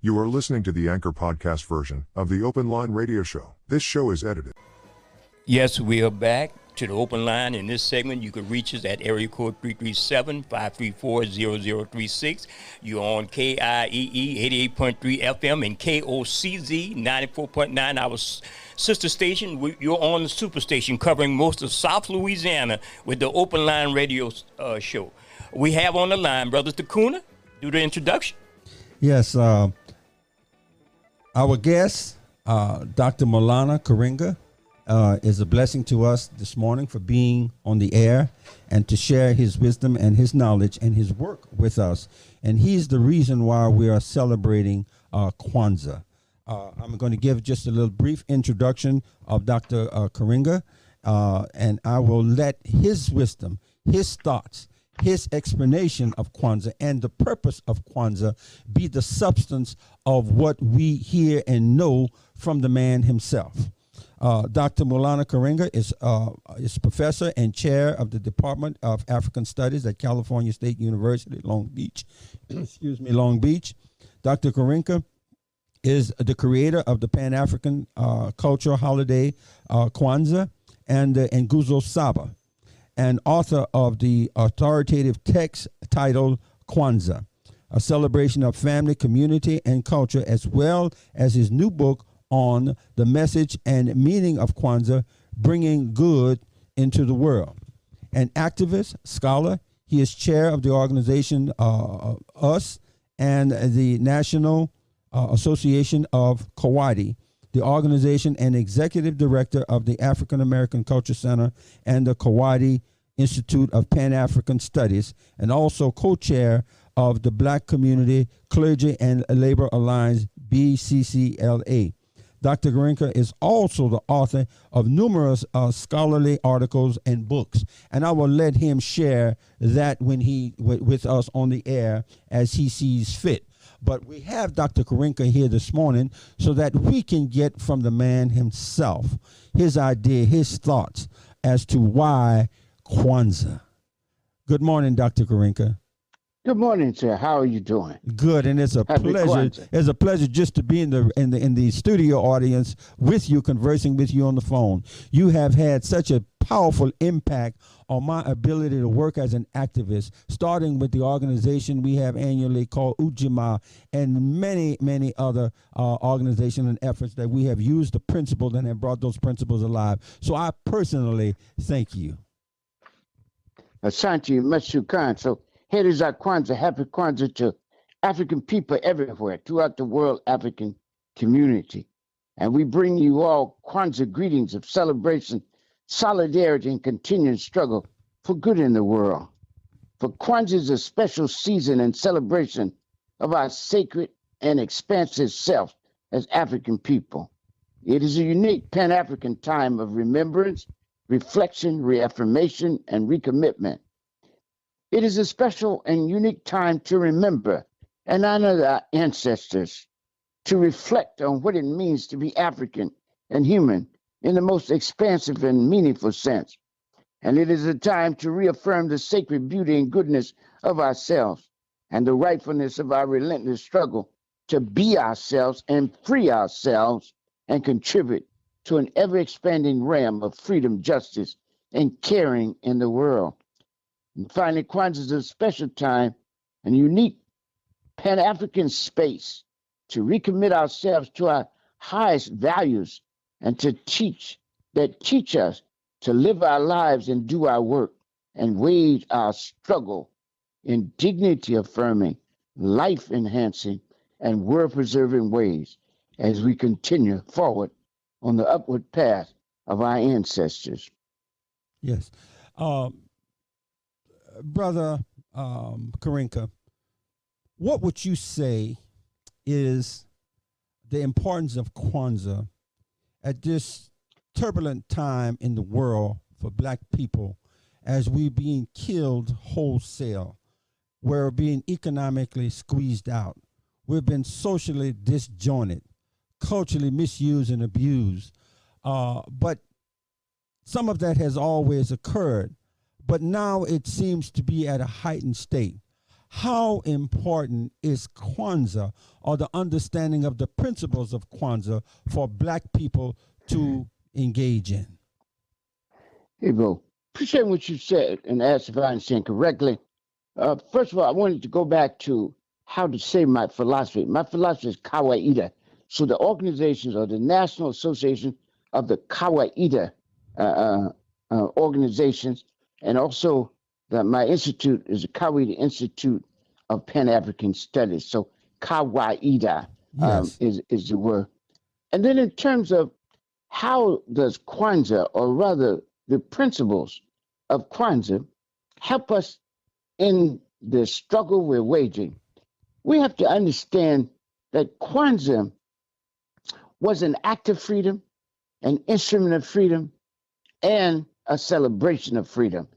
You are listening to the Anchor podcast version of the Open Line Radio Show. This show is edited. Yes, we are back to the Open Line. In this segment, you can reach us at area code 337-534-0036. You're on KIEE 88.3 FM and KOCZ 94.9, our sister station. You're on the superstation covering most of South Louisiana with the Open Line Radio show. We have on the line Brother Takuna. Do the introduction. Yes, our guest, Dr. Maulana Karenga, is a blessing to us this morning for being on the air and to share his wisdom and his knowledge and his work with us. And he's the reason why we are celebrating Kwanzaa. I'm going to give just a little brief introduction of Dr. Karenga, and I will let his wisdom, his thoughts, his explanation of Kwanzaa and the purpose of Kwanzaa be the substance of what we hear and know from the man himself. Dr. Maulana Karenga is professor and chair of the Department of African Studies at California State University, Long Beach. Long Beach. Dr. Karenga is the creator of the Pan-African cultural holiday Kwanzaa and Nguzo Saba, and author of the authoritative text titled Kwanzaa, a celebration of family, community, and culture, as well as his new book on the message and meaning of Kwanzaa, bringing good into the world. An activist, scholar, he is chair of the organization US and the National Association of Kawadi, the organization and executive director of the African American Culture Center and the Kawadi Institute of Pan-African Studies, and also co-chair of the Black Community Clergy and Labor Alliance, BCCLA. Dr. Karenga is also the author of numerous scholarly articles and books, and I will let him share that when with us on the air as he sees fit. But we have Dr. Karinka here this morning so that we can get from the man himself his idea, his thoughts as to why Kwanzaa. Good morning, Dr. Karinka. Good morning, sir. How are you doing? Good, and it's a Happy pleasure. Kwanzaa. It's a pleasure just to be in the studio audience with you, conversing with you on the phone. You have had such a powerful impact on my ability to work as an activist, starting with the organization we have annually called Ujima, and many other organizations and efforts that we have used the principles and have brought those principles alive. So I personally thank you. Asante Masukan. So here is our Kwanzaa. Happy Kwanzaa to African people everywhere throughout the world, African community. And we bring you all Kwanzaa greetings of celebration, solidarity, and continuing struggle for good in the world. For Kwanzaa is a special season and celebration of our sacred and expansive self as African people. It is a unique Pan-African time of remembrance, reflection, reaffirmation, and recommitment. It is a special and unique time to remember and honor our ancestors, to reflect on what it means to be African and human in the most expansive and meaningful sense. And it is a time to reaffirm the sacred beauty and goodness of ourselves and the rightfulness of our relentless struggle to be ourselves and free ourselves and contribute to an ever-expanding realm of freedom, justice, and caring in the world. And finally, Kwanzaa is a special time and unique Pan-African space to recommit ourselves to our highest values and to teach us to live our lives and do our work and wage our struggle in dignity-affirming, life-enhancing, and world-preserving ways as we continue forward on the upward path of our ancestors. Yes. Brother Karinka, what would you say is the importance of Kwanzaa at this turbulent time in the world for Black people as we're being killed wholesale? We're being economically squeezed out. We've been socially disjointed, culturally misused and abused. But some of that has always occurred. But now it seems to be at a heightened state. How important is Kwanzaa, or the understanding of the principles of Kwanzaa, for Black people to engage in? Hey, Bo, appreciate what you said and asked if I understand correctly. First of all, I wanted to go back to how to say my philosophy. My philosophy is Kawaida. So the organizations are the National Association of the Kawaida organizations, and also my institute is the Kawaida Institute of Pan-African Studies. So Kawaida Yes. is the word. And then in terms of how does Kwanzaa, or rather the principles of Kwanzaa, help us in the struggle we're waging, we have to understand that Kwanzaa was an act of freedom, an instrument of freedom, and a celebration of freedom.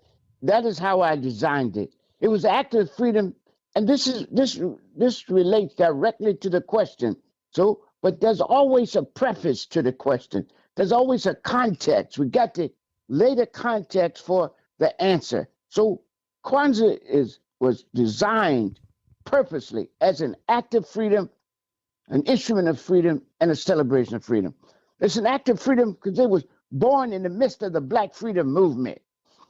That is how I designed it. It was an act of freedom, and this relates directly to the question. So, but there's always a preface to the question. There's always a context. We got to lay the context for the answer. So Kwanzaa was designed purposely as an act of freedom, an instrument of freedom, and a celebration of freedom. It's an act of freedom because it was born in the midst of the Black freedom movement.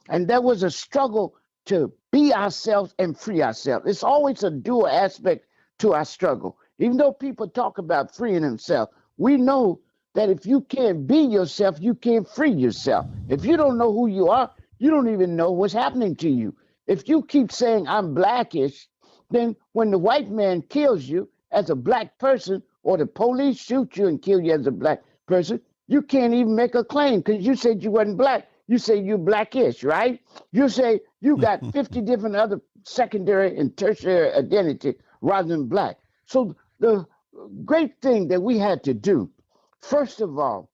And there was a struggle to be ourselves and free ourselves. It's always a dual aspect to our struggle. Even though people talk about freeing themselves, we know that if you can't be yourself, you can't free yourself. If you don't know who you are, you don't even know what's happening to you. If you keep saying, I'm Blackish, then when the white man kills you as a Black person, or the police shoot you and kill you as a Black person, you can't even make a claim because you said you wasn't Black. You say you're Blackish, right? You say you got 50 different other secondary and tertiary identity rather than Black. So the great thing that we had to do, first of all,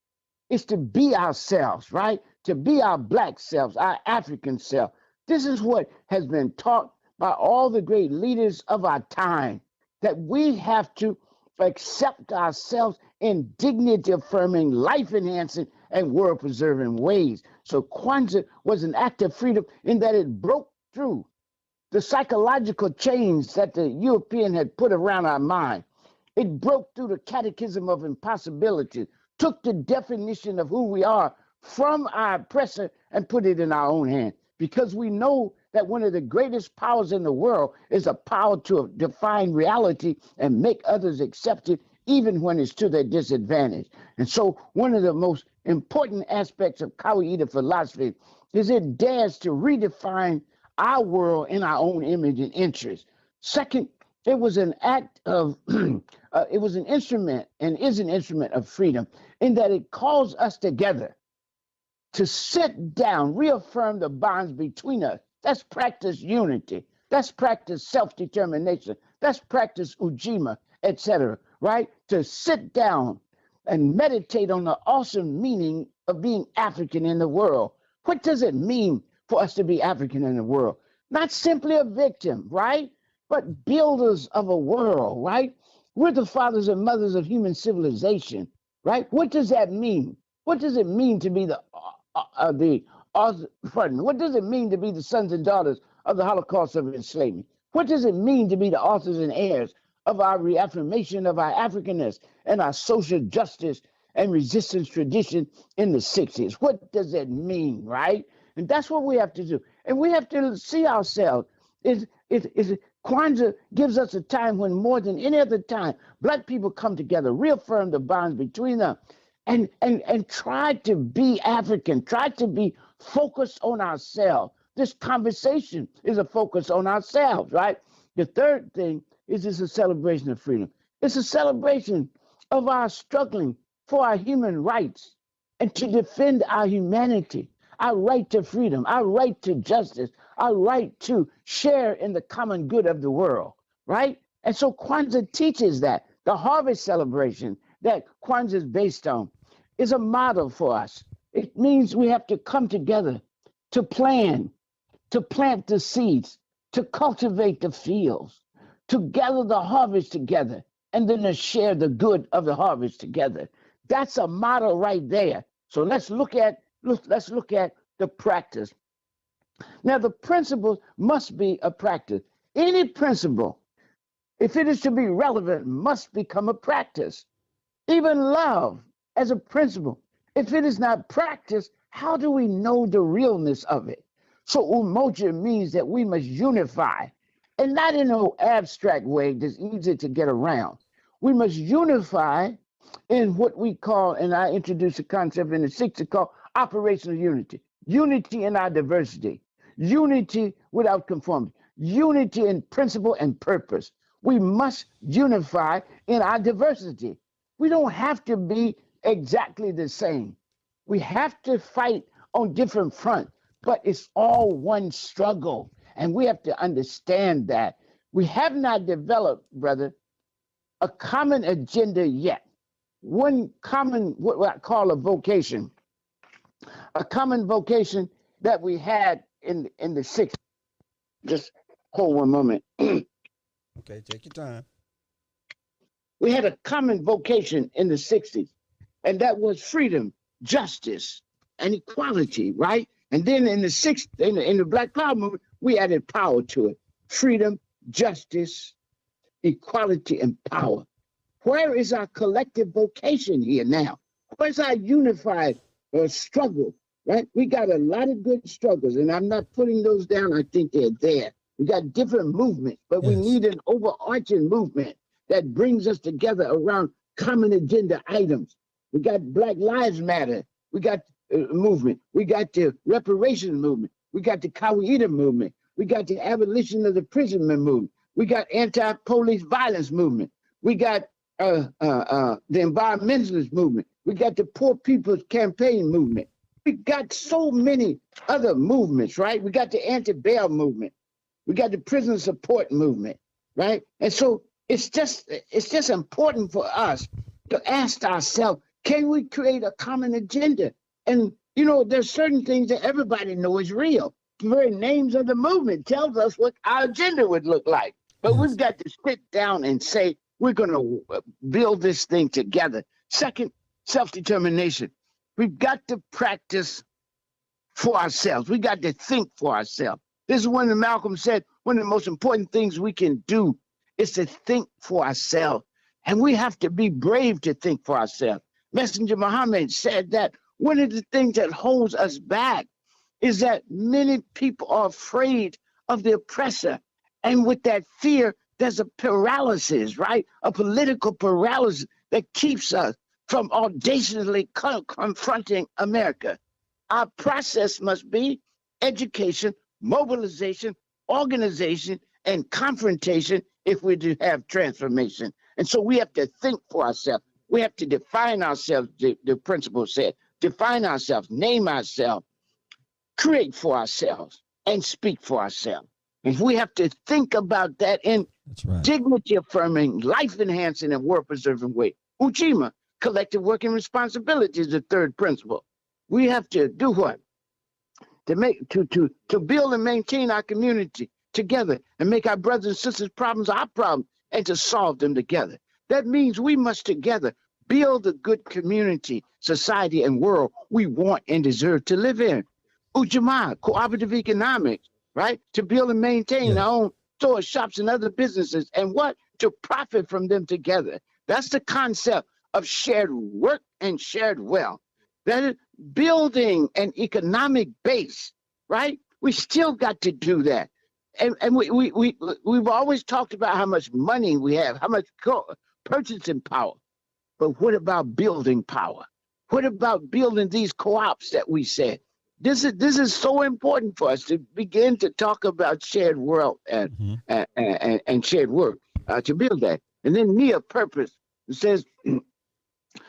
is to be ourselves, right? To be our Black selves, our African self. This is what has been taught by all the great leaders of our time, that we have to accept ourselves in dignity affirming, life enhancing, and world preserving ways. So Kwanzaa was an act of freedom in that it broke through the psychological chains that the European had put around our mind. It broke through the catechism of impossibility, took the definition of who we are from our oppressor and put it in our own hand. Because we know that one of the greatest powers in the world is a power to define reality and make others accept it, even when it's to their disadvantage. And so one of the most important aspects of Kawaida philosophy is it dares to redefine our world in our own image and interest. Second, it was an act of, it was an instrument and is an instrument of freedom in that it calls us together to sit down, reaffirm the bonds between us. That's practice unity. That's practice self-determination. That's practice Ujima, etc., right? To sit down and meditate on the awesome meaning of being African in the world. What does it mean for us to be African in the world? Not simply a victim, right? But builders of a world, right? We're the fathers and mothers of human civilization, right? What does that mean? What does it mean to be what does it mean to be the sons and daughters of the Holocaust of enslavement? What does it mean to be the authors and heirs of our reaffirmation of our Africanness and our social justice and resistance tradition in the 60s? What does it mean, right? And that's what we have to do. And we have to see ourselves. Kwanzaa gives us a time when more than any other time, Black people come together, reaffirm the bonds between them, and try to be African, try to be focused on ourselves. This conversation is a focus on ourselves, right? The third thing is it's a celebration of freedom. It's a celebration of our struggling for our human rights and to defend our humanity, our right to freedom, our right to justice, our right to share in the common good of the world, right? And so Kwanzaa teaches that. The harvest celebration that Kwanzaa is based on is a model for us. It means we have to come together to plan, to plant the seeds, to cultivate the fields, to gather the harvest together, and then to share the good of the harvest together. That's a model right there. So let's look at the practice. Now, the principles must be a practice. Any principle, if it is to be relevant, must become a practice. Even love as a principle, if it is not practiced, how do we know the realness of it? So umoja means that we must unify, and not in an abstract way that's easy to get around. We must unify in what we call, and I introduced a concept in the 60s called operational unity. Unity in our diversity, unity without conformity, unity in principle and purpose. We must unify in our diversity. We don't have to be exactly the same. We have to fight on different fronts, but it's all one struggle. And we have to understand that. We have not developed, brother, a common agenda yet. One common, what I call a vocation that we had in the 60s. Just hold one moment. Okay, take your time. We had a common vocation in the 60s, and that was freedom, justice, and equality, right? And then in the 60s, in the Black Power movement, we added power to it. Freedom, justice, equality, and power. Where is our collective vocation here now? Where's our unified struggle, right? We got a lot of good struggles, and I'm not putting those down. I think they're there. We got different movements, but we need an overarching movement that brings us together around common agenda items. We got Black Lives Matter. We got movement. We got the reparations movement. We got the Kawaida movement. We got the abolition of the imprisonment movement. We got anti-police violence movement. We got the environmentalist movement. We got the Poor People's Campaign movement. We got so many other movements, right? We got the anti-bail movement. We got the prison support movement, right? And so it's just important for us to ask ourselves, can we create a common agenda? And, you know, there's certain things that everybody knows is real. The very names of the movement tells us what our agenda would look like. But Yes. we've got to sit down and say, we're going to build this thing together. Second, self-determination. We've got to practice for ourselves. We got to think for ourselves. This is when Malcolm said, one of the most important things we can do is to think for ourselves. And we have to be brave to think for ourselves. Messenger Muhammad said that one of the things that holds us back is that many people are afraid of the oppressor. And with that fear, there's a paralysis, right? A political paralysis that keeps us from audaciously confronting America. Our process must be education, mobilization, organization, and confrontation if we do have transformation. And so we have to think for ourselves. We have to define ourselves, the principle said, define ourselves, name ourselves, create for ourselves, and speak for ourselves. If we have to think about that in That's right. dignity affirming, life enhancing, and world preserving way. Ujima, collective working responsibility is the third principle. We have to do what? To build and maintain our community together and make our brothers and sisters' problems our problem and to solve them together. That means we must together build a good community, society, and world we want and deserve to live in. Ujima, cooperative economics, right? To build and maintain our own stores, shops, and other businesses, and what? To profit from them together. That's the concept of shared work and shared wealth. That is building an economic base, right? We still got to do that. And we've always talked about how much money we have, how much purchasing power. But what about building power? What about building these co-ops that we said? This is so important for us to begin to talk about shared wealth and shared work to build that. And then Nia purpose says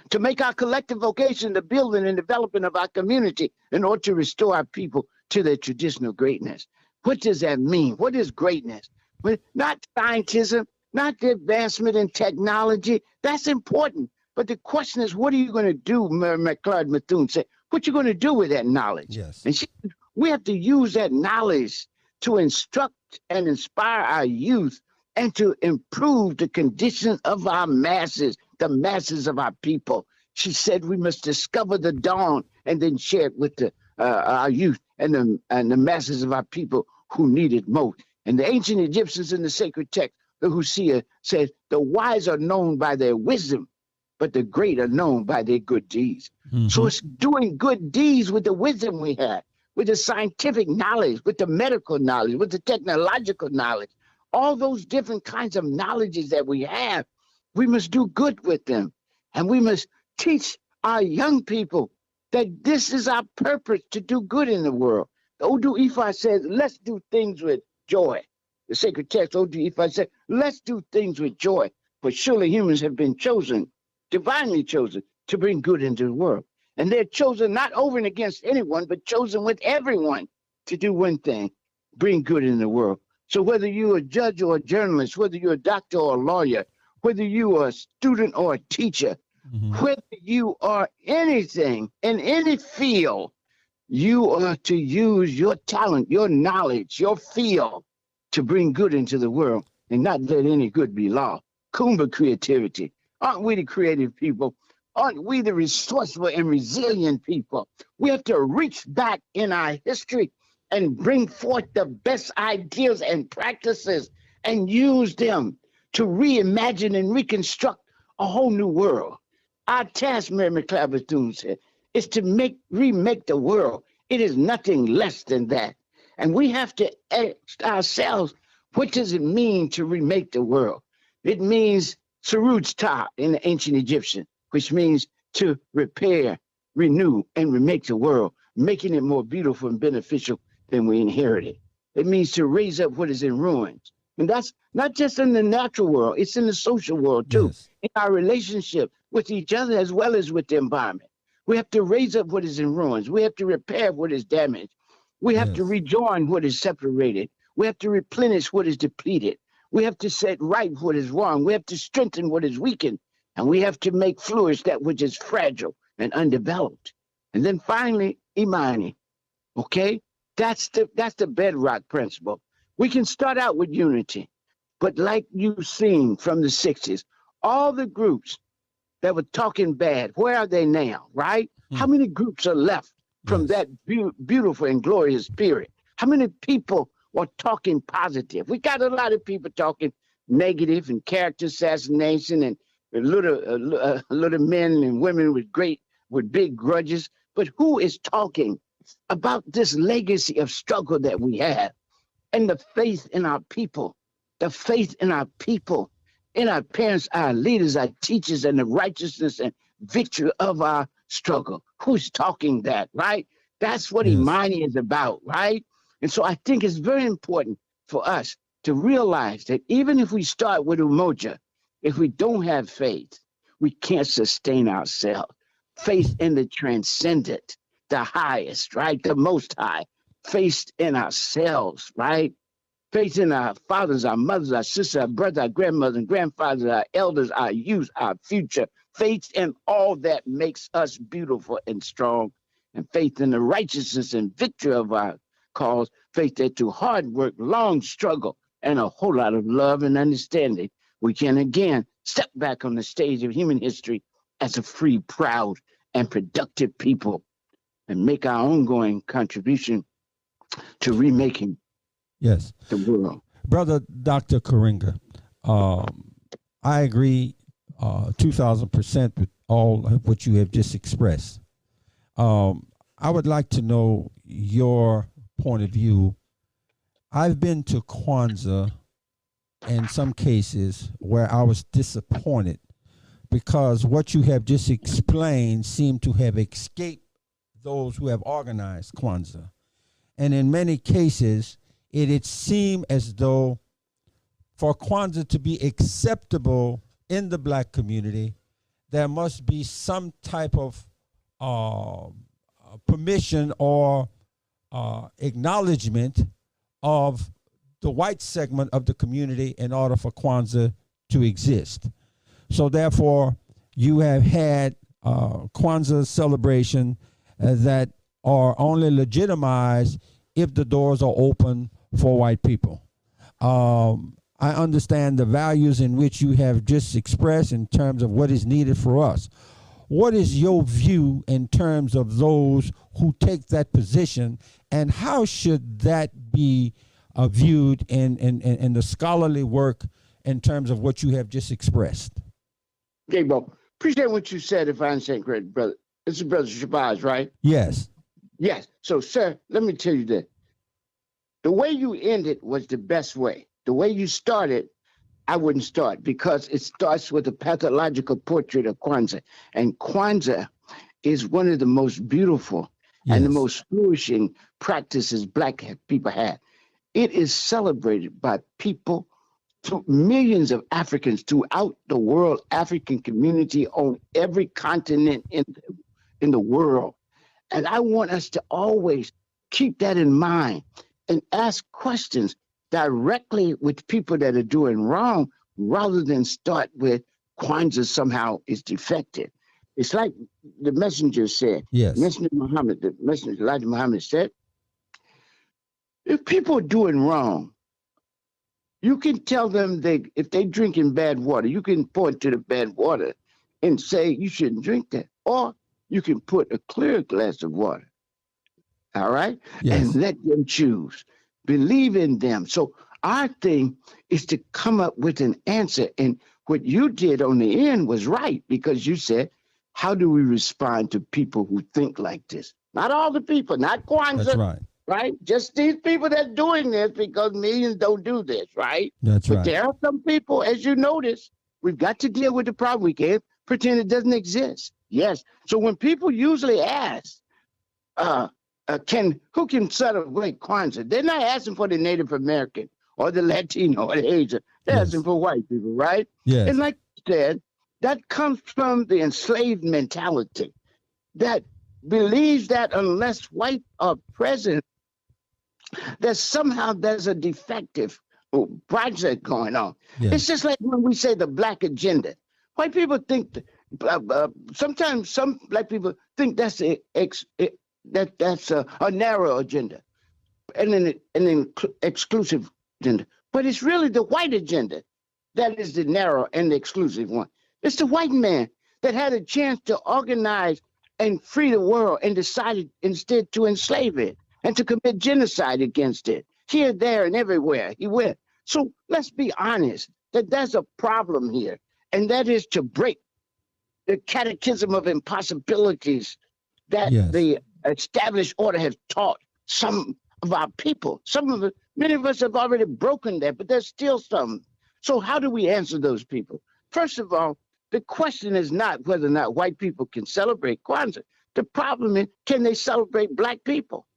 to make our collective vocation the building and development of our community in order to restore our people to their traditional greatness. What does that mean? What is greatness? Not scientism, not the advancement in technology. That's important. But the question is, what are you going to do? Claude Methune said, what you going to do with that knowledge? Yes. And we have to use that knowledge to instruct and inspire our youth and to improve the condition of our masses, the masses of our people. She said we must discover the dawn and then share it with our youth and the masses of our people who need it most. And the ancient Egyptians in the sacred text, the Hosea said, the wise are known by their wisdom, but the great are known by their good deeds. Mm-hmm. So it's doing good deeds with the wisdom we have, with the scientific knowledge, with the medical knowledge, with the technological knowledge, all those different kinds of knowledges that we have. We must do good with them. And we must teach our young people that this is our purpose, to do good in the world. The Odu Ifa says, let's do things with joy. The sacred text, Odu Ifa said, let's do things with joy. For surely humans have been chosen, divinely chosen, to bring good into the world. And they're chosen not over and against anyone, but chosen with everyone to do one thing, bring good in the world. So whether you're a judge or a journalist, whether you're a doctor or a lawyer, whether you are a student or a teacher, whether you are anything in any field, you are to use your talent, your knowledge, your field to bring good into the world and not let any good be lost. Kumba creativity. Aren't we the creative people? Aren't we the resourceful and resilient people? We have to reach back in our history and bring forth the best ideas and practices and use them to reimagine and reconstruct a whole new world. Our task, Mary McLeod Bethune said, is to remake the world. It is nothing less than that. And we have to ask ourselves, what does it mean to remake the world? It means Suruj Ta in the ancient Egyptian, which means to repair, renew, and remake the world, making it more beautiful and beneficial than we inherited. It means to raise up what is in ruins. And that's not just in the natural world, it's in the social world too, Yes. in our relationship with each other as well as with the environment. We have to raise up what is in ruins. We have to repair what is damaged. We have to Yes. rejoin what is separated. We have to replenish what is depleted. We have to set right what is wrong. We have to strengthen what is weakened. And we have to make flourish that which is fragile and undeveloped. And then finally, Imani. Okay? That's the bedrock principle. We can start out with unity. But like you've seen from the 60s, all the groups that were talking bad, where are they now, right? How many groups are left from that beautiful and glorious period? How many people were talking positive? We got a lot of people talking negative and character assassination and little men and women with big grudges. But who is talking about this legacy of struggle that we have and the faith in our people, the faith in our people, in our parents, our leaders, our teachers, and the righteousness and victory of our struggle? Who's talking that, right? That's what Imani is about, right? And so I think it's very important for us to realize that even if we start with Umoja, if we don't have faith, we can't sustain ourselves. Faith in the transcendent, the highest, right? The most high. Faith in ourselves, right? Faith in our fathers, our mothers, our sisters, our brothers, our grandmothers and grandfathers, our elders, our youth, our future. Faith in all that makes us beautiful and strong. And faith in the righteousness and victory of our cause. Faith that through hard work, long struggle, and a whole lot of love and understanding, we can again step back on the stage of human history as a free, proud, and productive people and make our ongoing contribution to remaking the world. Brother Dr. Karenga, I agree 2,000% with all of what you have just expressed. I would like to know your point of view. I've been to Kwanzaa in some cases where I was disappointed because what you have just explained seemed to have escaped those who have organized Kwanzaa. And in many cases, it seemed as though for Kwanzaa to be acceptable in the black community, there must be some type of permission or acknowledgement of the white segment of the community in order for Kwanzaa to exist. So therefore, you have had Kwanzaa celebration that are only legitimized if the doors are open for white people. I understand the values in which you have just expressed in terms of what is needed for us. What is your view in terms of those who take that position, and how should that be viewed in the scholarly work in terms of what you have just expressed? Okay, bro. Appreciate what you said, if I understand correctly, brother. This is Brother Shabazz, right? Yes. Yes. So, sir, let me tell you that the way you ended was the best way. The way you started, I wouldn't start, because it starts with a pathological portrait of Kwanzaa. And Kwanzaa is one of the most beautiful and the most flourishing practices black people have. It is celebrated by people, millions of Africans throughout the world, African community on every continent in the world. And I want us to always keep that in mind and ask questions directly with people that are doing wrong, rather than start with Kwanzaa somehow is defective. It's like the messenger said, Messenger Muhammad, the messenger Elijah Muhammad said, if people are doing wrong, you can tell them if they drinking bad water, you can point to the bad water and say you shouldn't drink that. Or you can put a clear glass of water, all right? And let them choose. Believe in them. So our thing is to come up with an answer. And what you did on the end was right, because you said, how do we respond to people who think like this? Not all the people, not Kwanzaa. That's right. Right? Just these people that's doing this, because millions don't do this, right? That's right. But there are some people, as you notice, we've got to deal with the problem. We can't pretend it doesn't exist. Yes. So when people usually ask, who can celebrate Kwanzaa? They're not asking for the Native American or the Latino or the Asian. They're asking for white people, right? Yes. And like you said, that comes from the enslaved mentality that believes that unless white are present, that somehow there's a defective project going on. Yes. It's just like when we say the black agenda. White people think, sometimes some black people think that's that's a narrow agenda and an exclusive agenda. But it's really the white agenda that is the narrow and the exclusive one. It's the white man that had a chance to organize and free the world and decided instead to enslave it and to commit genocide against it. Here, there, and everywhere he went. So let's be honest that there's a problem here, and that is to break the catechism of impossibilities that the established order has taught some of our people. Many of us have already broken that, but there's still some. So how do we answer those people? First of all, the question is not whether or not white people can celebrate Kwanzaa. The problem is, can they celebrate black people?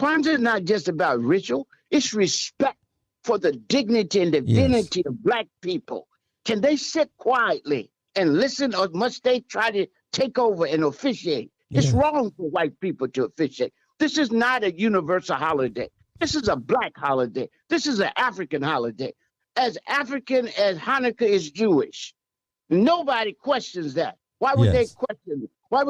Kwanzaa is not just about ritual. It's respect for the dignity and divinity of black people. Can they sit quietly and listen, or must they try to take over and officiate? It's wrong for white people to officiate. This is not a universal holiday. This is a black holiday. This is an African holiday. As African as Hanukkah is Jewish. Nobody questions that. Why would they question it? Why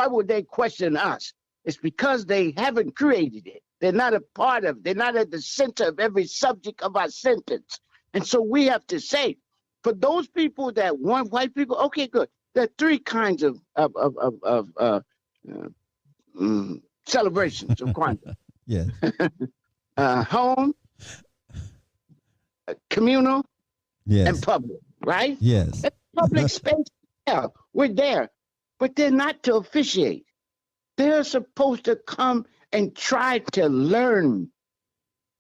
would they question us? It's because they haven't created it. They're not a part of it. They're not at the center of every subject of our sentence. And so we have to say, for those people that want white people, okay, good. There are three kinds of celebrations of Kwanzaa. Yes. Home, communal, and public, right? Yes. Public space, yeah, we're there. But they're not to officiate. They're supposed to come and try to learn,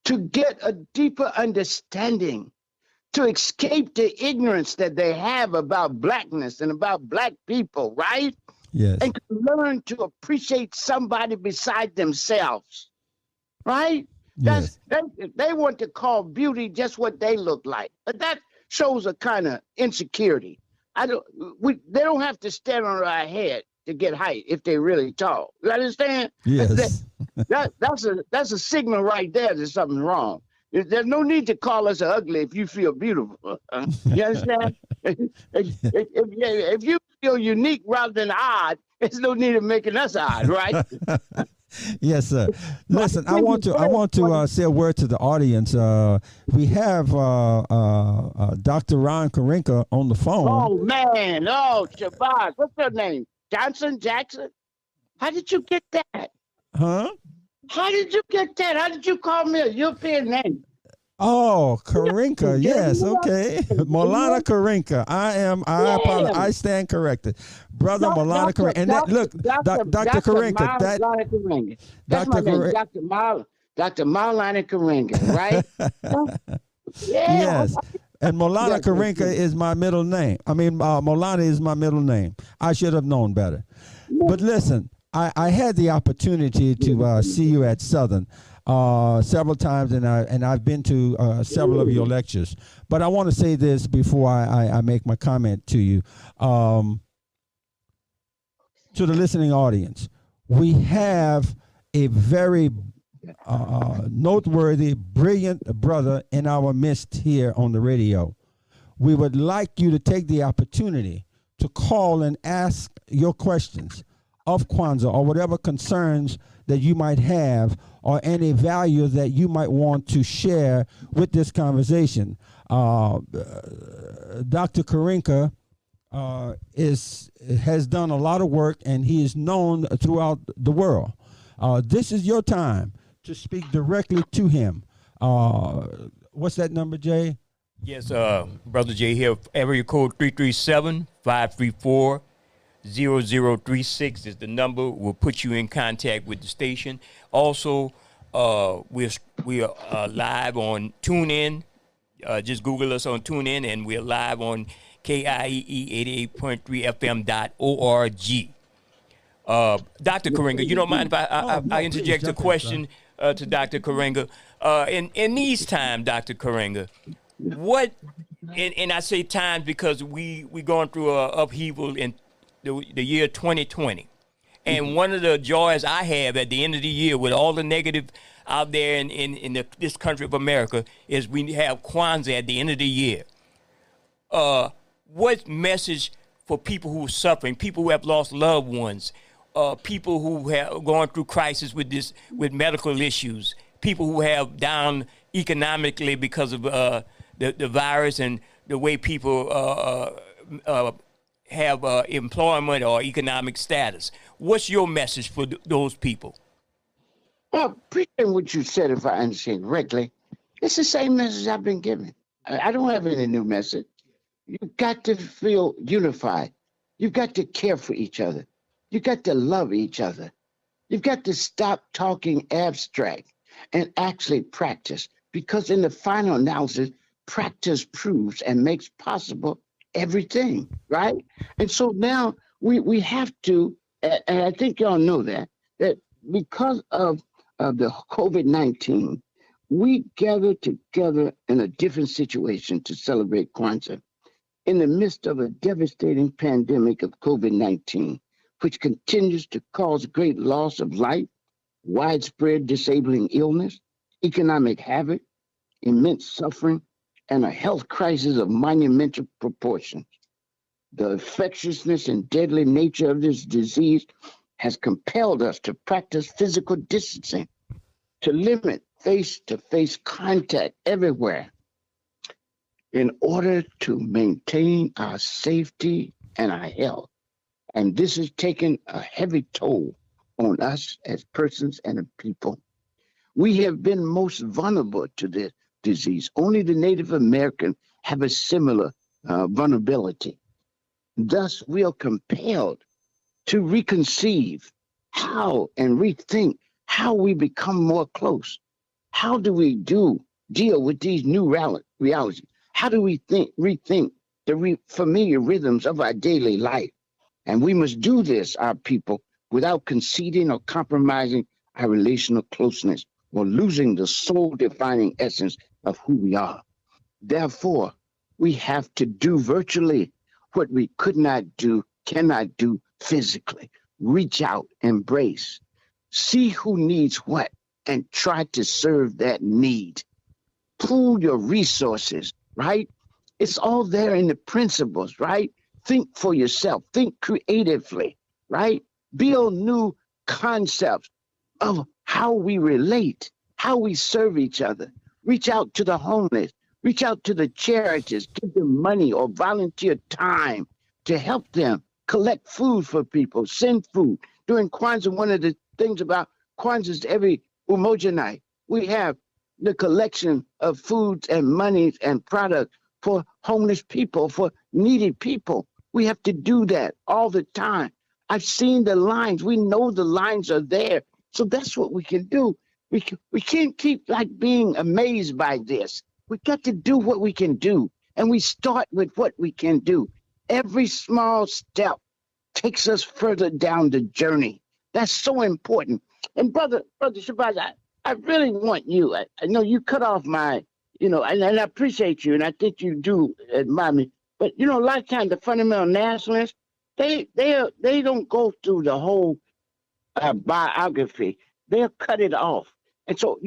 to get a deeper understanding, to escape the ignorance that they have about blackness and about black people, right? Yes. And to learn to appreciate somebody beside themselves, right? Yes. They want to call beauty just what they look like, but that shows a kind of insecurity. They don't have to stand on our head to get height if they're really tall. You understand? Yes. That's a signal right there that something's wrong. There's no need to call us ugly if you feel beautiful. You understand? if you feel unique rather than odd, there's no need of making us odd, right? Yes, sir. Listen, I want to say a word to the audience. We have Dr. Ron Karenga on the phone. Oh man! Oh, Shabazz, what's your name? Jackson? How did you get that? Huh? How did you get that? How did you call me a European name? Oh, Karenga, yes, okay. Maulana Karenga. I apologize. I stand corrected. Brother Maulana Karenga. And that, look, Dr. Karenga. Dr. Maulana Karenga, right? Yes. And Maulana Karenga is my middle name. I mean, Maulana is my middle name. I should have known better. But listen, I had the opportunity to see you at Southern several times, and I've been to several of your lectures. But I want to say this before I make my comment to you, to the listening audience. We have a very noteworthy, brilliant brother in our midst here on the radio. We would like you to take the opportunity to call and ask your questions of Kwanzaa or whatever concerns that you might have or any value that you might want to share with this conversation. Dr. Karenga has done a lot of work, and he is known throughout the world. This is your time to speak directly to him. What's that number, Jay? Yes, Brother Jay here. Area code 337-534-0036 is the number. We'll put you in contact with the station. Also, we are live on TuneIn. Just Google us on TuneIn, and we're live on KIEE 88.3fm.org. Dr. Karenga, you don't mind if I interject a question to Dr. Karenga? In these times, Dr. Karenga, what, and I say times because we going through a upheaval in the year 2020. And one of the joys I have at the end of the year with all the negative out there in this country of America is we have Kwanzaa at the end of the year. What message for people who are suffering, people who have lost loved ones, people who have gone through crisis with medical issues, people who have down economically because of the virus and the way people have employment or economic status. What's your message for those people? Well, appreciate what you said, if I understand correctly. It's the same message I've been giving. I don't have any new message. You've got to feel unified. You've got to care for each other. You've got to love each other. You've got to stop talking abstract and actually practice, because in the final analysis, practice proves and makes possible everything, right? And so now we have to, and I think y'all know that because of the COVID-19, we gather together in a different situation to celebrate Kwanzaa in the midst of a devastating pandemic of COVID-19, which continues to cause great loss of life, widespread disabling illness, economic havoc, immense suffering, and a health crisis of monumental proportions. The infectiousness and deadly nature of this disease has compelled us to practice physical distancing, to limit face-to-face contact everywhere in order to maintain our safety and our health. And this has taken a heavy toll on us as persons and as people. We have been most vulnerable to this disease. Only the Native American have a similar vulnerability. Thus, we are compelled to reconceive how and rethink how we become more close. How do we deal with these new realities? How do we rethink the familiar rhythms of our daily life? And we must do this, our people, without conceding or compromising our relational closeness or losing the soul-defining essence of who we are. Therefore, we have to do virtually what we cannot do physically. Reach out, embrace, see who needs what, and try to serve that need. Pool your resources, right? It's all there in the principles, right? Think for yourself, think creatively, right? Build new concepts of how we relate, how we serve each other. Reach out to the homeless, reach out to the charities, give them money or volunteer time to help them collect food for people, send food. During Kwanzaa, one of the things about Kwanzaa is every Umoja night, we have the collection of foods and monies and products for homeless people, for needy people. We have to do that all the time. I've seen the lines. We know the lines are there. So that's what we can do. We can't keep like being amazed by this. We got to do what we can do. And we start with what we can do. Every small step takes us further down the journey. That's so important. And brother Shabazz, I really want you. I know you cut off my, and I appreciate you, and I think you do admire me. But a lot of times the fundamental nationalists, they don't go through the whole biography. They'll cut it off. And so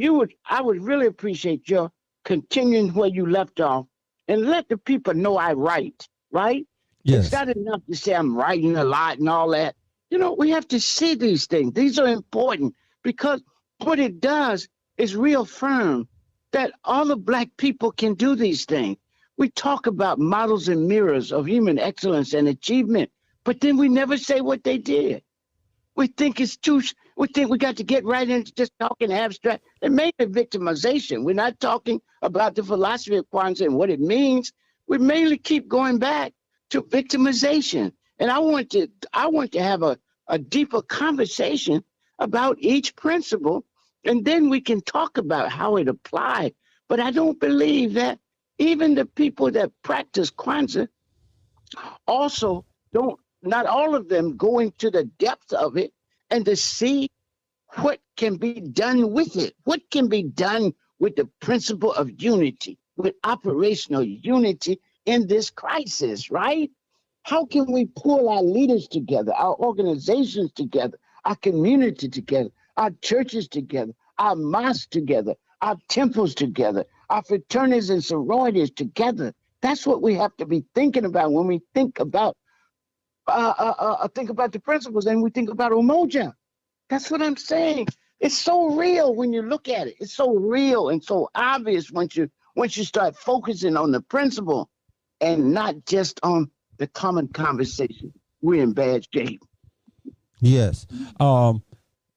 I would really appreciate your continuing where you left off and let the people know I write, right? Yes. It's not enough to say I'm writing a lot and all that. We have to see these things. These are important because what it does is reaffirm that all the Black people can do these things. We talk about models and mirrors of human excellence and achievement, but then we never say what they did. We think we got to get right into just talking abstract and mainly victimization. We're not talking about the philosophy of Kwanzaa and what it means. We mainly keep going back to victimization. And I want to have a deeper conversation about each principle, and then we can talk about how it applies. But I don't believe that even the people that practice Kwanzaa also not all of them go into the depth of it and to see what can be done with it. What can be done with the principle of unity, with operational unity in this crisis, right? How can we pull our leaders together, our organizations together, our community together, our churches together, our mosques together, our temples together, our fraternities and sororities together? That's what we have to be thinking about when we think about the principles and we think about Umoja. That's what I'm saying. It's so real when you look at it. It's so real and so obvious once you start focusing on the principle and not just on the common conversation. We're in bad shape. Yes. Dr.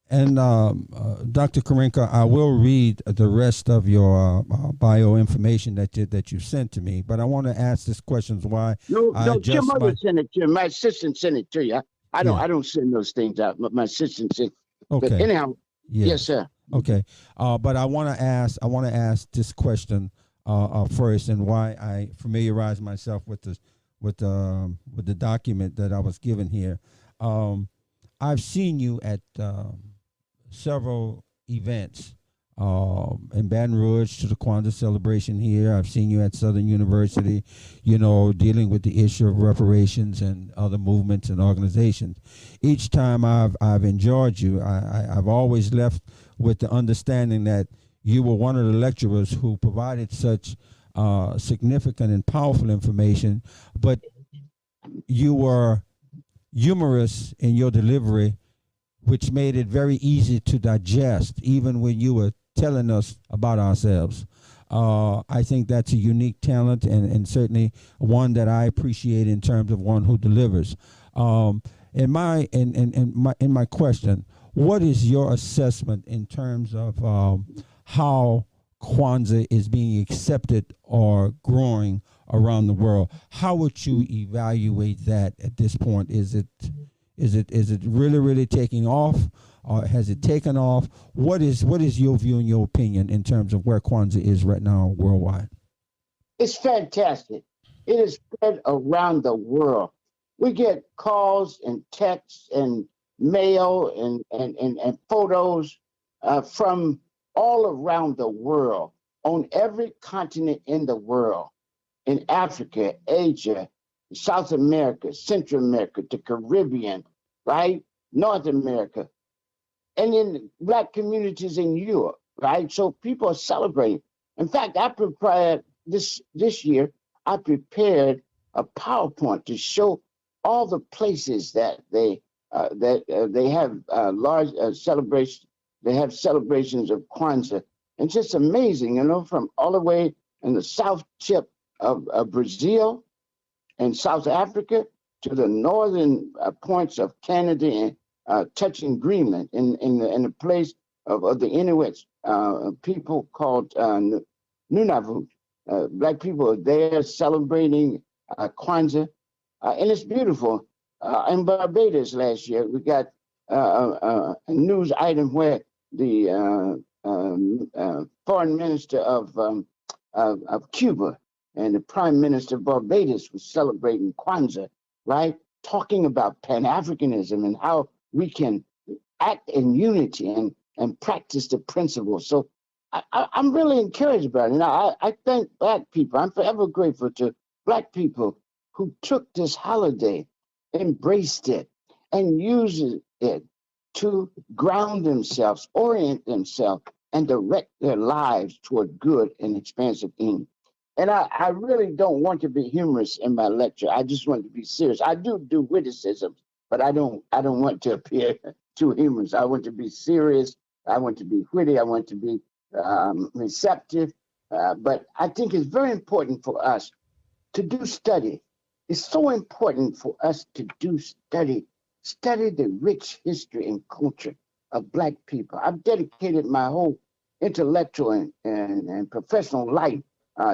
Karenka, I will read the rest of your bio information that you sent to me, but I want to ask this question: why? No, your mother sent it to you. My assistant sent it to you. I don't send those things out. My assistant sent. Okay. But anyhow, yes, sir. Okay. But I want to ask this question first, and why I familiarize myself with the document that I was given here. I've seen you at several events in Baton Rouge to the Kwanzaa celebration here. I've seen you at Southern University, dealing with the issue of reparations and other movements and organizations. Each time I've enjoyed you. I've always left with the understanding that you were one of the lecturers who provided such significant and powerful information, but you were humorous in your delivery, which made it very easy to digest, even when you were telling us about ourselves. I think that's a unique talent, and certainly one that I appreciate in terms of one who delivers. In my question, what is your assessment in terms of how Kwanzaa is being accepted or growing around the world? How would you evaluate that at this point? Is it really taking off, or has it taken off? What is your view and your opinion in terms of where Kwanzaa is right now worldwide? It's fantastic. It is spread around the world. We get calls and texts and mail and photos from all around the world, on every continent in the world, in Africa, Asia, South America, Central America, the Caribbean, right? North America, and in Black communities in Europe, right? So people are celebrating. In fact, I prepared this year, I prepared a PowerPoint to show all the places that they have large celebrations. They have celebrations of Kwanzaa, and just amazing, from all the way in the south tip of Brazil and South Africa to the northern points of Canada and touching Greenland in the place of the Inuits, people called Nunavut. Black people are there celebrating Kwanzaa, and it's beautiful. In Barbados last year, we got a news item where the foreign minister of Cuba and the prime minister of Barbados was celebrating Kwanzaa, right? Talking about Pan-Africanism and how we can act in unity and practice the principles. So I'm really encouraged about it. I thank Black people. I'm forever grateful to Black people who took this holiday, embraced it, and used it to ground themselves, orient themselves, and direct their lives toward good and expansive things. And I really don't want to be humorous in my lecture. I just want to be serious. I do witticisms, but I don't want to appear too humorous. I want to be serious. I want to be witty. I want to be receptive. But I think it's very important for us to do study. It's so important for us to do study the rich history and culture of Black people. I've dedicated my whole intellectual and professional life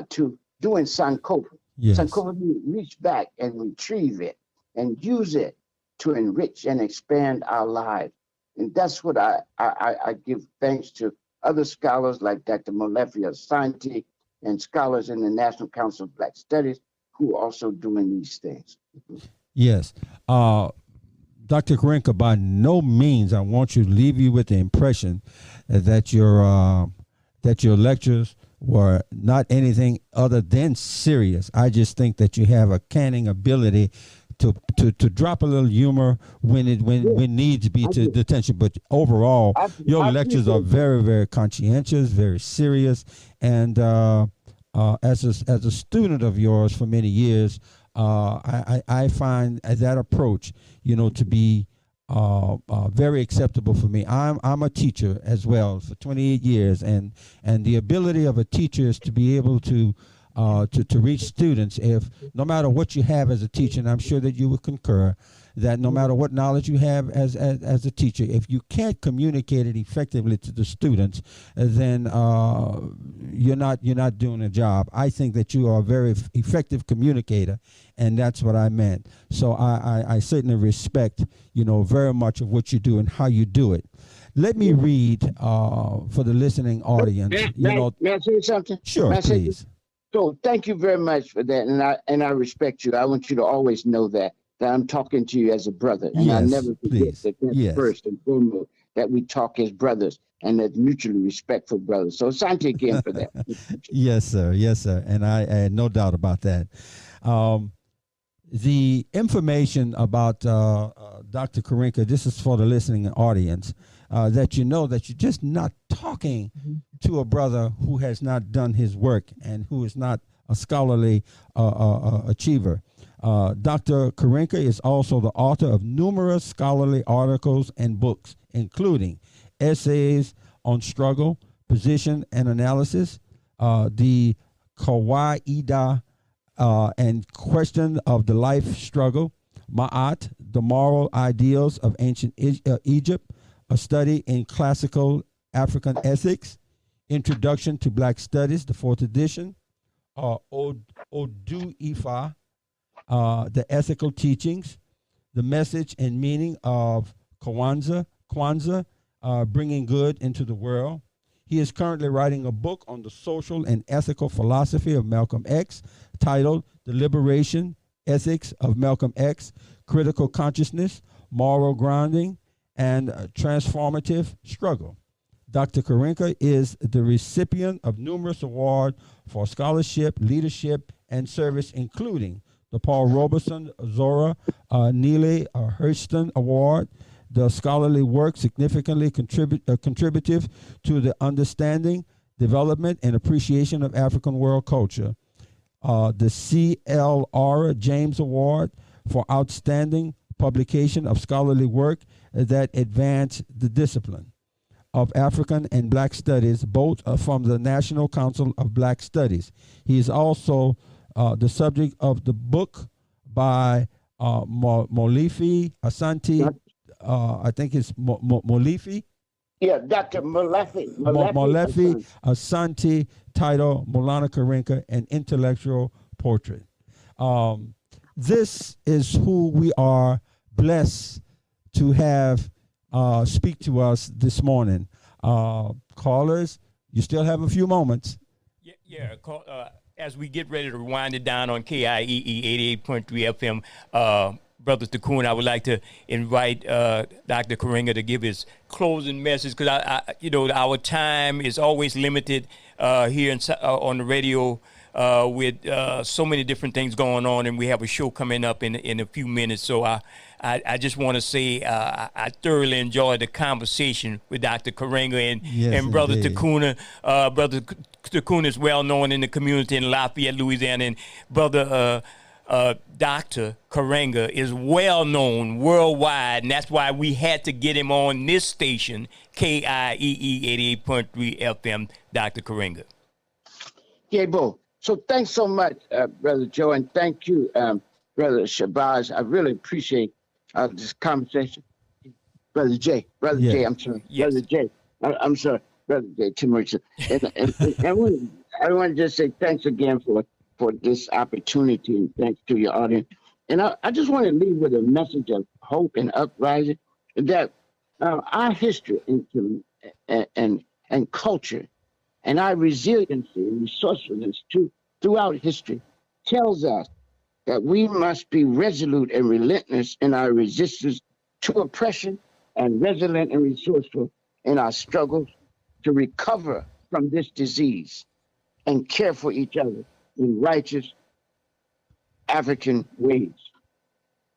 to doing Sankofa. Yes. Sankofa means reach back and retrieve it and use it to enrich and expand our lives. And that's what I give thanks to other scholars like Dr. Molefi Asante and scholars in the National Council of Black Studies who are also doing these things. Yes. Dr. Karenka, by no means I want you to leave you with the impression that your lectures were not anything other than serious. I just think that you have a canning ability to drop a little humor when needs be to the attention. But overall, your lectures are very, very conscientious, very serious, and as a student of yours for many years, I find that approach, to be very acceptable for me. I'm a teacher as well for 28 years, and the ability of a teacher is to be able to reach students. If no matter what you have as a teacher, and I'm sure that you would concur that no matter what knowledge you have as a teacher, if you can't communicate it effectively to the students, then you're not doing a job. I think that you are a very effective communicator, and that's what I meant. So I certainly respect, very much of what you do and how you do it. Let me read for the listening audience. May I say something? Sure, please. So thank you very much for that, and I respect you. I want you to always know that I'm talking to you as a brother, and I never forget that first and foremost that we talk as brothers and as mutually respectful brothers. So thank you again for that. Yes, sir, and I had no doubt about that. The information about Dr. Karinka, this is for the listening audience, that that you're just not talking to a brother who has not done his work and who is not a scholarly achiever. Dr. Karinka is also the author of numerous scholarly articles and books, including essays on struggle, position, and analysis, the Kawaida and Question of the Life Struggle, Ma'at, the Moral Ideals of Ancient Egypt, a study in classical African ethics, Introduction to Black Studies, the 4th edition, Odu Ifa, the Ethical Teachings, the Message and Meaning of Kwanzaa, Bringing Good into the World. He is currently writing a book on the social and ethical philosophy of Malcolm X, titled The Liberation Ethics of Malcolm X, Critical Consciousness, Moral Grounding, and Transformative Struggle. Dr. Karinka is the recipient of numerous awards for scholarship, leadership, and service, including the Paul Robeson Zora Neale Hurston Award, the scholarly work significantly contributive to the understanding, development, and appreciation of African world culture, the C.L. James Award for outstanding publication of scholarly work that advance the discipline of African and Black Studies, both from the National Council of Black Studies. He is also the subject of the book by Molefi Asante. I think it's Molefi. Yeah, Dr. Molefi. Molefi Asante, titled Maulana Karinka, An Intellectual Portrait. This is who we are blessed to have speak to us this morning. Callers, you still have a few moments. Yeah. As we get ready to wind it down on KIEE 88.3 FM, Brother Takun, I would like to invite Dr. Karinga to give his closing message, because our time is always limited here on the radio with so many different things going on, and we have a show coming up in a few minutes. So I just want to say I thoroughly enjoyed the conversation with Dr. Karinga and Brother Takuna. Brother Takuna is well known in the community in Lafayette, Louisiana, and Brother Dr. Karinga is well known worldwide, and that's why we had to get him on this station, KIEE 88.3 FM, Dr. Karinga. Yeah, Bo. So thanks so much, Brother Joe, and thank you, Brother Shabazz. I really appreciate this conversation. Brother Jay, I'm sorry. Yes. Brother Jay, I'm sorry. Brother Jay, Tim Richardson. And I want to just say thanks again for this opportunity, and thanks to your audience. And I just want to leave with a message of hope and uprising, that our history and culture and our resiliency and resourcefulness throughout history tells us that we must be resolute and relentless in our resistance to oppression, and resilient and resourceful in our struggles to recover from this disease and care for each other in righteous African ways.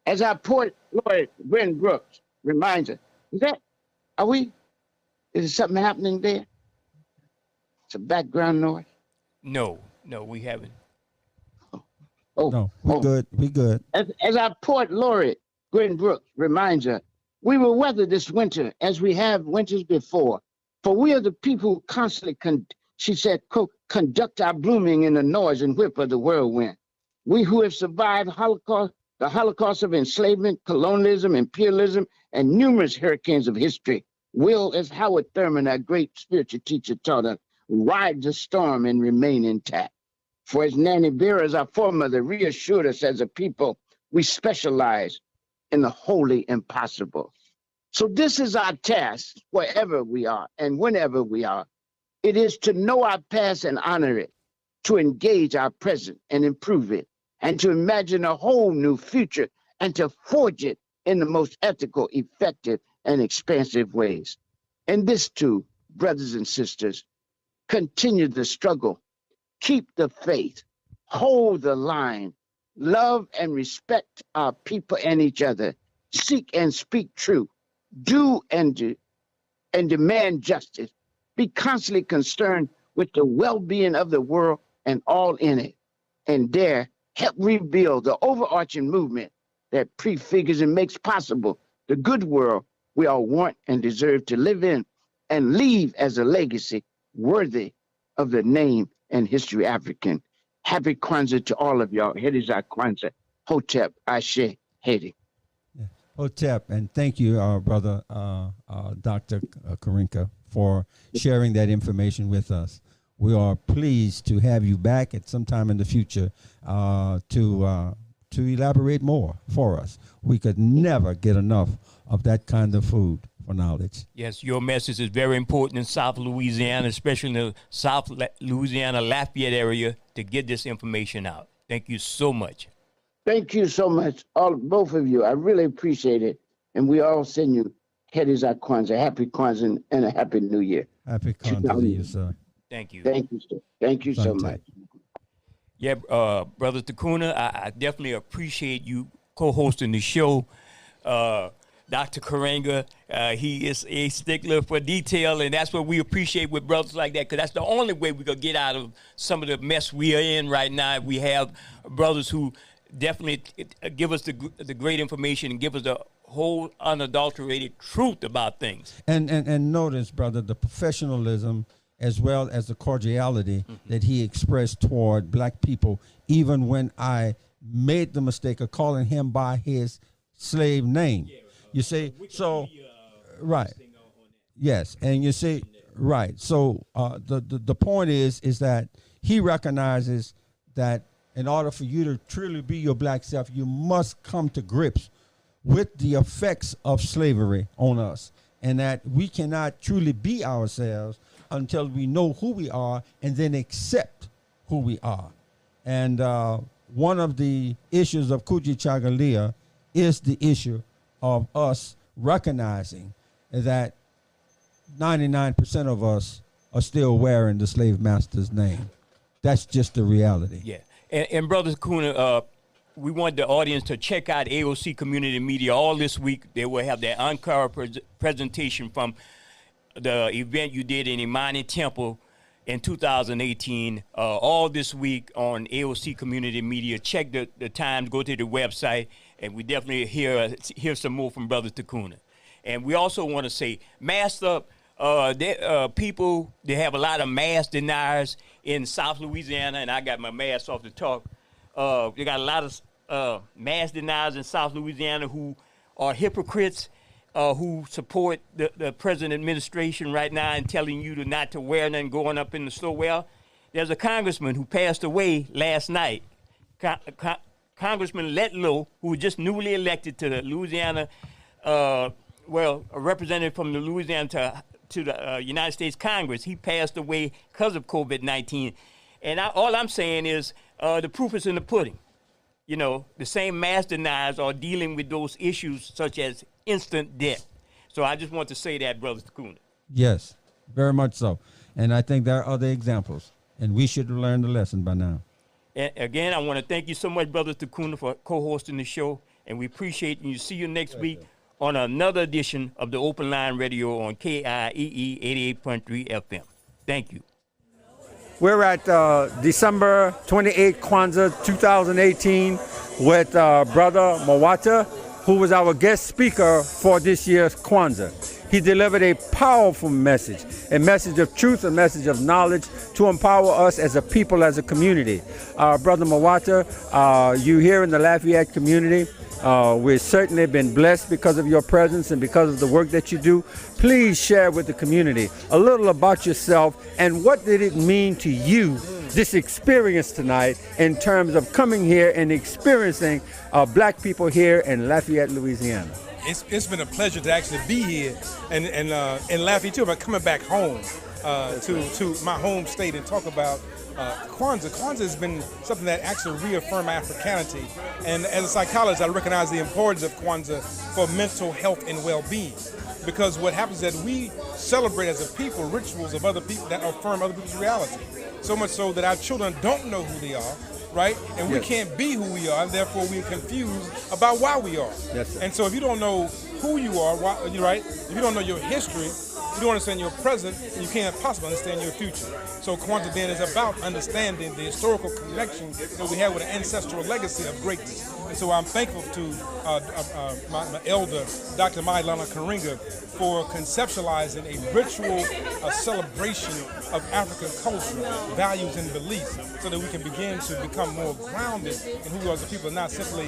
As our poet laureate Gwen Brooks reminds us, is there something happening there? It's a background noise? No, we haven't. No, we're good. As our poet laureate Gwen Brooks reminds us, We will weather this winter as we have winters before. For we are the people who constantly, she said, conduct our blooming in the noise and whip of the whirlwind. We who have survived the Holocaust of enslavement, colonialism, imperialism, and numerous hurricanes of history will, as Howard Thurman, our great spiritual teacher, taught us, ride the storm and remain intact. For as Nanny Beras, our foremother, reassured us as a people, we specialize in the wholly impossible. So this is our task, wherever we are and whenever we are. It is to know our past and honor it, to engage our present and improve it, and to imagine a whole new future and to forge it in the most ethical, effective, and expansive ways. And this too, brothers and sisters, continue the struggle, keep the faith, hold the line, love and respect our people and each other, seek and speak truth, do and demand justice, be constantly concerned with the well-being of the world and all in it, and dare help rebuild the overarching movement that prefigures and makes possible the good world we all want and deserve to live in and leave as a legacy worthy of the name and history African. Happy Kwanzaa to all of y'all. Hedizak Kwanzaa, Hotep, Ashe, Hedi. Yeah. Hotep, and thank you, brother Dr. Karinka, for sharing that information with us. We are pleased to have you back at some time in the future to elaborate more for us. We could never get enough of that kind of food for knowledge. Yes, your message is very important in South Louisiana, especially in the South Louisiana Lafayette area, to get this information out. Thank you so much. Thank you so much, both of you. I really appreciate it. And we all send you Hedizak Kwanzaa, happy Kwanzaa, and a happy New Year. Happy Kwanzaa to you, sir. Thank you. Thank you, sir. Thank you so much. Yeah, Brother Takuna, I definitely appreciate you co-hosting the show. Dr. Karenga, he is a stickler for detail, and that's what we appreciate with brothers like that, because that's the only way we could get out of some of the mess we are in right now. We have brothers who definitely give us the great information and give us the whole unadulterated truth about things. And notice, brother, the professionalism as well as the cordiality that he expressed toward black people, even when I made the mistake of calling him by his slave name. You say, so, right. Yes, and you say, right. So the point is that he recognizes that in order for you to truly be your black self, you must come to grips with the effects of slavery on us, and that we cannot truly be ourselves until we know who we are and then accept who we are. And one of the issues of Kujichagulia is the issue of us recognizing that 99% of us are still wearing the slave master's name. That's just the reality. Yeah. And Brother Kuna, we want the audience to check out AOC Community Media all this week. They will have their encore presentation from the event you did in Imani Temple in 2018, all this week on AOC Community Media. Check the times, go to the website, and we definitely hear some more from Brother Takuna. And we also want to say, mask up. People, they have a lot of mask deniers in South Louisiana, and I got my mask off the top. They got a lot of mask deniers in South Louisiana who are hypocrites, who support the present administration right now and telling you not to wear nothing going up in the store. Well, there's a congressman who passed away last night, Congressman Letlow, who was just newly elected to the Louisiana, a representative from the Louisiana to the United States Congress. He passed away because of COVID-19. And all I'm saying is the proof is in the pudding. You know, the same mask deniers are dealing with those issues such as instant death. So I just want to say that, Brother Takuna. Yes, very much so. And I think there are other examples, and we should learn the lesson by now. And again, I want to thank you so much, Brother Takuna, for co-hosting the show, and we appreciate you. See you next week on another edition of the Open Line Radio on KIEE 88.3 FM. Thank you. We're at December 28th, Kwanzaa 2018 with Brother Mawata who was our guest speaker for this year's Kwanzaa. He delivered a powerful message, a message of truth, a message of knowledge to empower us as a people, as a community. Brother Mawata, you here in the Lafayette community, we've certainly been blessed because of your presence and because of the work that you do. Please share with the community a little about yourself and what did it mean to you, this experience tonight, in terms of coming here and experiencing black people here in Lafayette, Louisiana. It's been a pleasure to actually be here and in Lafayette too, but coming back home to my home state and talk about Kwanzaa. Kwanzaa has been something that actually reaffirmed my Africanity, and as a psychologist I recognize the importance of Kwanzaa for mental health and well-being, because what happens is that we celebrate as a people rituals of other people that affirm other people's reality, so much so that our children don't know who they are, right? And we can't be who we are, and therefore we're confused about why we are. Yes, and so if you don't know who you are, right? If you don't know your history, you don't understand your present, and you can't possibly understand your future. So Kwanzaa then is about understanding the historical connection that we have with an ancestral legacy of greatness. And so I'm thankful to my elder, Dr. Mailana Karinga, for conceptualizing a ritual, a celebration of African culture, values, and beliefs, so that we can begin to become more grounded in who we are as a people, and not simply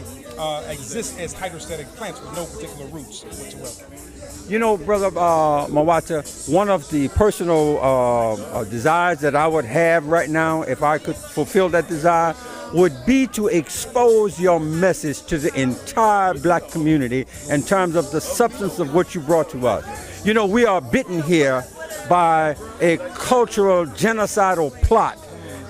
exist as hydrostatic plants with no particular roots whatsoever. You know, Brother Mawata, one of the personal desires that I would have right now, if I could fulfill that desire, would be to expose your message to the entire black community in terms of the substance of what you brought to us. You know, we are bitten here by a cultural genocidal plot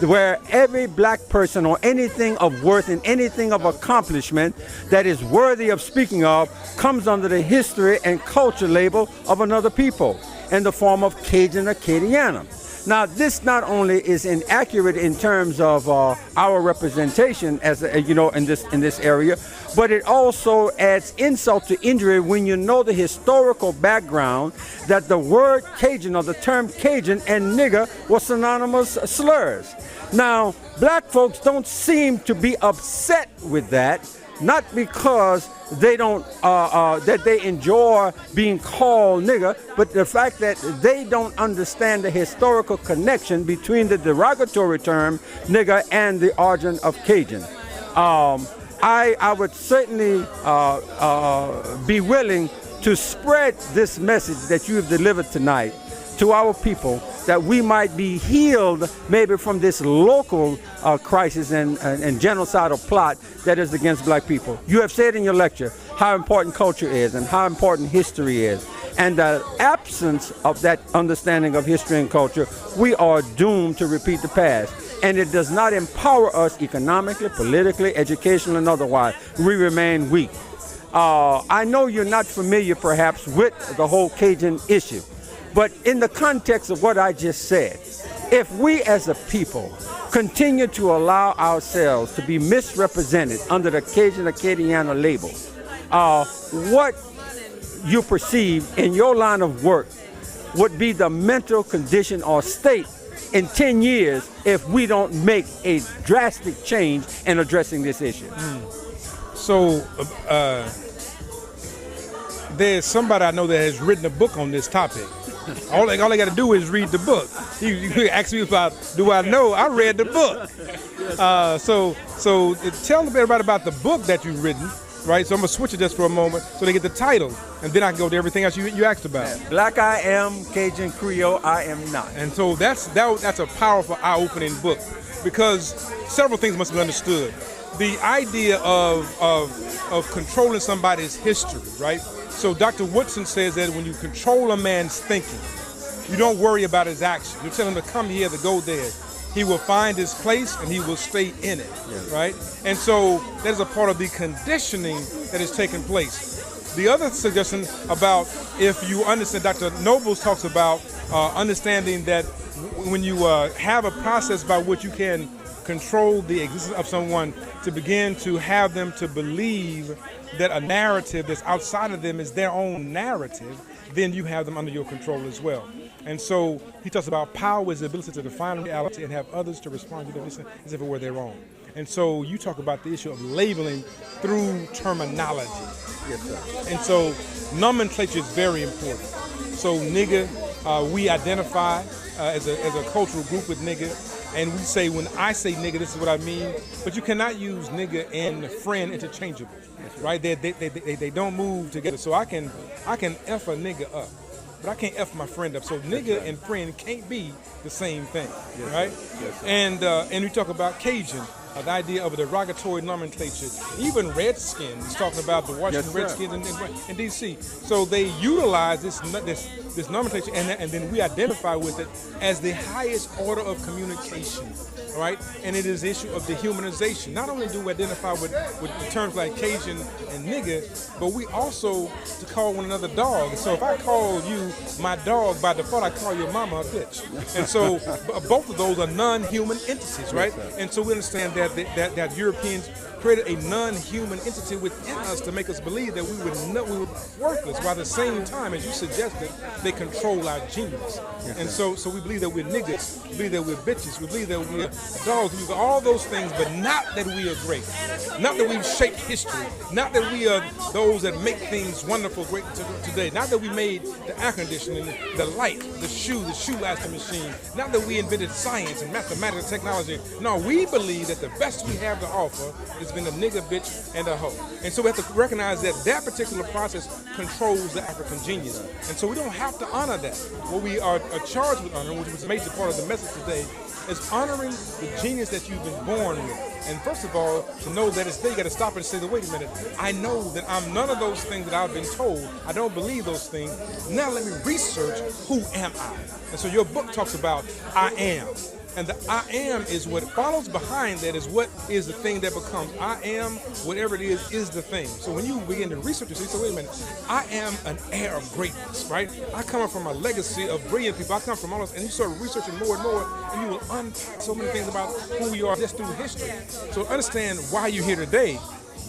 where every black person or anything of worth and anything of accomplishment that is worthy of speaking of comes under the history and culture label of another people in the form of Cajun or Acadiana. Now, this not only is inaccurate in terms of our representation, as you know, in this area, but it also adds insult to injury when you know the historical background that the word Cajun or the term Cajun and nigger were synonymous slurs. Now, black folks don't seem to be upset with that, not because they don't that they enjoy being called nigger, but the fact that they don't understand the historical connection between the derogatory term nigger and the origin of Cajun. I would certainly be willing to spread this message that you have delivered tonight to our people, that we might be healed maybe from this local crisis and genocidal plot that is against black people. You have said in your lecture how important culture is and how important history is. And the absence of that understanding of history and culture, we are doomed to repeat the past. And it does not empower us economically, politically, educationally, and otherwise. We remain weak. I know you're not familiar perhaps with the whole Cajun issue. But in the context of what I just said, if we as a people continue to allow ourselves to be misrepresented under the Cajun Acadiana label, what you perceive in your line of work would be the mental condition or state in 10 years if we don't make a drastic change in addressing this issue. So there's somebody I know that has written a book on this topic. All I got to do is read the book. You ask me about, do I know? I read the book. So tell everybody about the book that you've written, right? So I'm going to switch it just for a moment so they get the title, and then I can go to everything else you asked about. Black I am, Cajun Creole I am not. And so that's a powerful, eye-opening book, because several things must be understood. The idea of controlling somebody's history, right? So Dr. Woodson says that when you control a man's thinking, you don't worry about his action. You tell him to come here, to go there. He will find his place and he will stay in it, right? And so that is a part of the conditioning that is taking place. The other suggestion about, if you understand, Dr. Nobles talks about understanding that when you have a process by which you can control the existence of someone, to begin to have them to believe that a narrative that's outside of them is their own narrative, then you have them under your control as well. And so he talks about power is the ability to define reality and have others to respond to them as if it were their own. And so you talk about the issue of labeling through terminology. Yes, sir. And so nomenclature is very important. So nigga, we identify as a cultural group with nigga, and we say, when I say nigga, this is what I mean. But you cannot use nigga and friend interchangeable, right? They don't move together. So I can F a nigga up, but I can't F my friend up. So nigga and friend can't be the same thing, right? Yes, sir. And we talk about Cajun, the idea of a derogatory nomenclature. Even Redskins, talking about the Washington Yes, Redskins in D.C. So they utilize this nomenclature, and then we identify with it as the highest order of communication, right? And it is the issue of dehumanization. Not only do we identify with terms like Cajun and nigga, but we also to call one another dog. So if I call you my dog, by default I call your mama a bitch. And so both of those are non-human entities, right? And so we understand that Europeans created a non-human entity within us to make us believe that we were worthless, while at the same time, as you suggested, they control our genius. And so we believe that we're niggas, we believe that we're bitches, we believe that we're dogs, we believe all those things, but not that we are great, not that we've shaped history, not that we are those that make things wonderful, great today, not that we made the air conditioning, the light, the shoe elastic machine, not that we invented science and mathematics and technology. No, we believe that the best we have to offer is been a nigga, bitch, and a hoe. And so we have to recognize that particular process controls the African genius. And so we don't have to honor that. What we are charged with honoring, which was a major part of the message today, is honoring the genius that you've been born with. And first of all, to know that it's there, you got to stop and say, wait a minute, I know that I'm none of those things that I've been told. I don't believe those things. Now let me research, who am I? And so your book talks about I am. And the I am is what follows behind that is what is the thing that becomes. I am, whatever it is the thing. So when you begin to research this, you say, wait a minute, I am an heir of greatness, right? I come from a legacy of brilliant people. I come from all this, and you start researching more and more, and you will unpack so many things about who we are just through history. So understand why you're here today.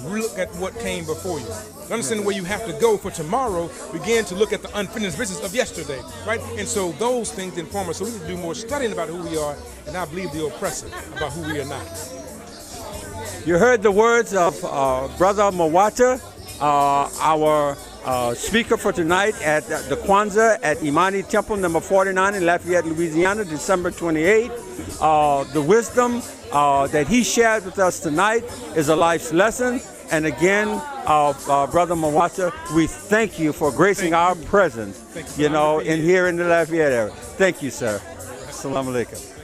Look at what came before you. Understand where you have to go for tomorrow. Begin to look at the unfinished business of yesterday, right? And so those things inform us. So we need to do more studying about who we are and not believe the oppressor about who we are not. You heard the words of Brother Mawata, our speaker for tonight at the Kwanzaa at Imani Temple, number 49 in Lafayette, Louisiana, December 28. The wisdom that he shared with us tonight is a life's lesson. And again, Brother Mawata, we thank you for gracing our presence, in here in the Lafayette area. Thank you, sir. Assalamu alaikum.